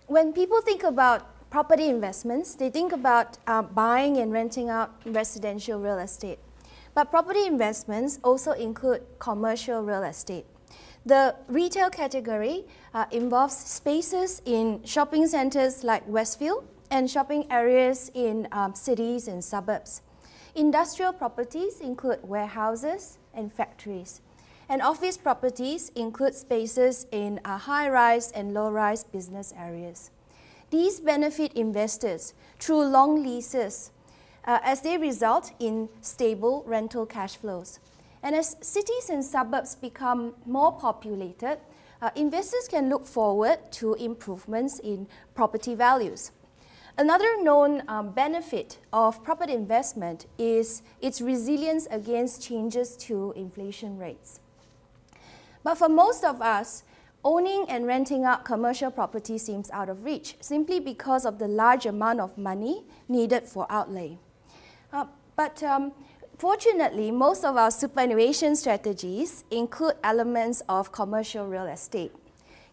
when people think about property investments, they think about buying and renting out residential real estate. But property investments also include commercial real estate. The retail category involves spaces in shopping centers like Westfield and shopping areas in cities and suburbs. Industrial properties include warehouses and factories. And office properties include spaces in high-rise and low-rise business areas. These benefit investors through long leases as they result in stable rental cash flows. And as cities and suburbs become more populated, investors can look forward to improvements in property values. Another known benefit of property investment is its resilience against changes to inflation rates. But for most of us, owning and renting out commercial property seems out of reach, simply because of the large amount of money needed for outlay. Fortunately, most of our superannuation strategies include elements of commercial real estate.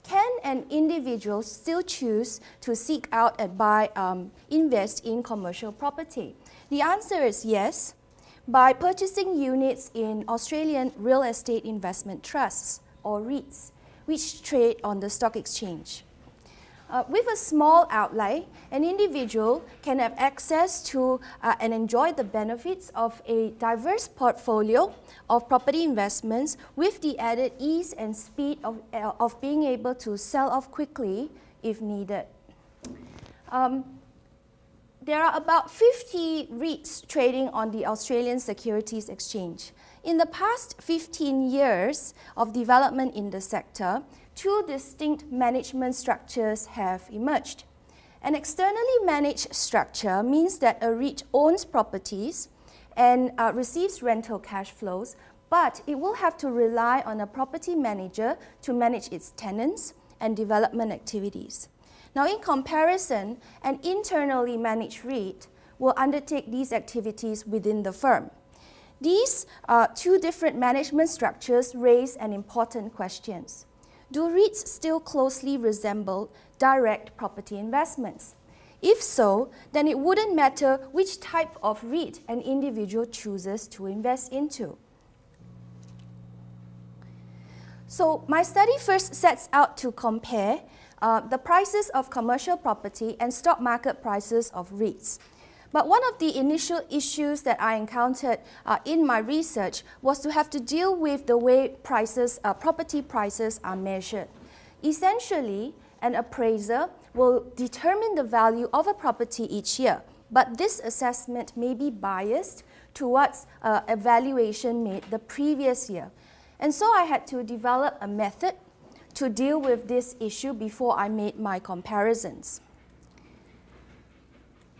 Can an individual still choose to seek out and invest in commercial property? The answer is yes, by purchasing units in Australian real estate investment trusts, or REITs, which trade on the stock exchange. With a small outlay, an individual can have access to and enjoy the benefits of a diverse portfolio of property investments with the added ease and speed of being able to sell off quickly if needed. There are about 50 REITs trading on the Australian Securities Exchange. In the past 15 years of development in the sector, two distinct management structures have emerged. An externally managed structure means that a REIT owns properties and receives rental cash flows, but it will have to rely on a property manager to manage its tenants and development activities. Now, in comparison, an internally managed REIT will undertake these activities within the firm. These two different management structures raise an important question. Do REITs still closely resemble direct property investments? If so, then it wouldn't matter which type of REIT an individual chooses to invest into. So my study first sets out to compare the prices of commercial property and stock market prices of REITs. But one of the initial issues that I encountered in my research was to have to deal with the way property prices are measured. Essentially, an appraiser will determine the value of a property each year, but this assessment may be biased towards a valuation made the previous year. And so I had to develop a method to deal with this issue before I made my comparisons.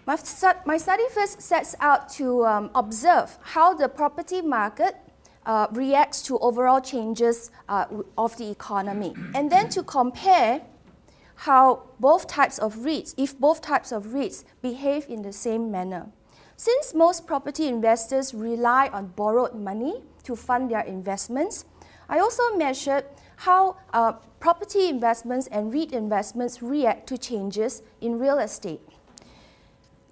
My study first sets out to observe how the property market reacts to overall changes of the economy, and then to compare how both types of REITs, if both types of REITs behave in the same manner. Since most property investors rely on borrowed money to fund their investments, I also measured how property investments and REIT investments react to changes in real estate.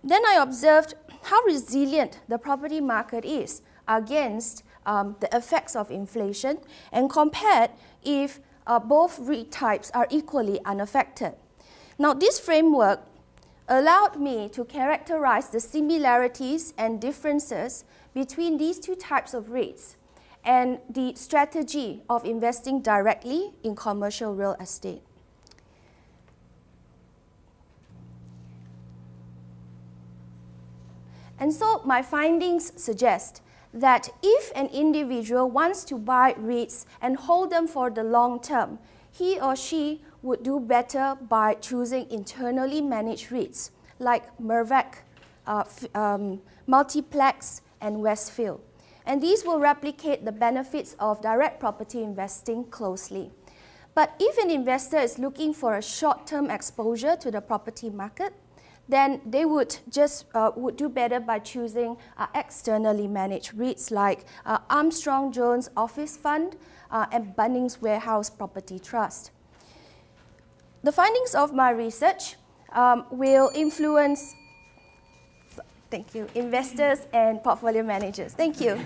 Then I observed how resilient the property market is against the effects of inflation, and compared if both REIT types are equally unaffected. Now, this framework allowed me to characterize the similarities and differences between these two types of REITs and the strategy of investing directly in commercial real estate. And so my findings suggest that if an individual wants to buy REITs and hold them for the long term, he or she would do better by choosing internally managed REITs like Mirvac, Multiplex, and Westfield. And these will replicate the benefits of direct property investing closely. But if an investor is looking for a short-term exposure to the property market, then they would do better by choosing externally managed REITs like Armstrong Jones Office Fund and Bunnings Warehouse Property Trust. the findings of my research will influence, thank you, investors and portfolio managers. Thank you.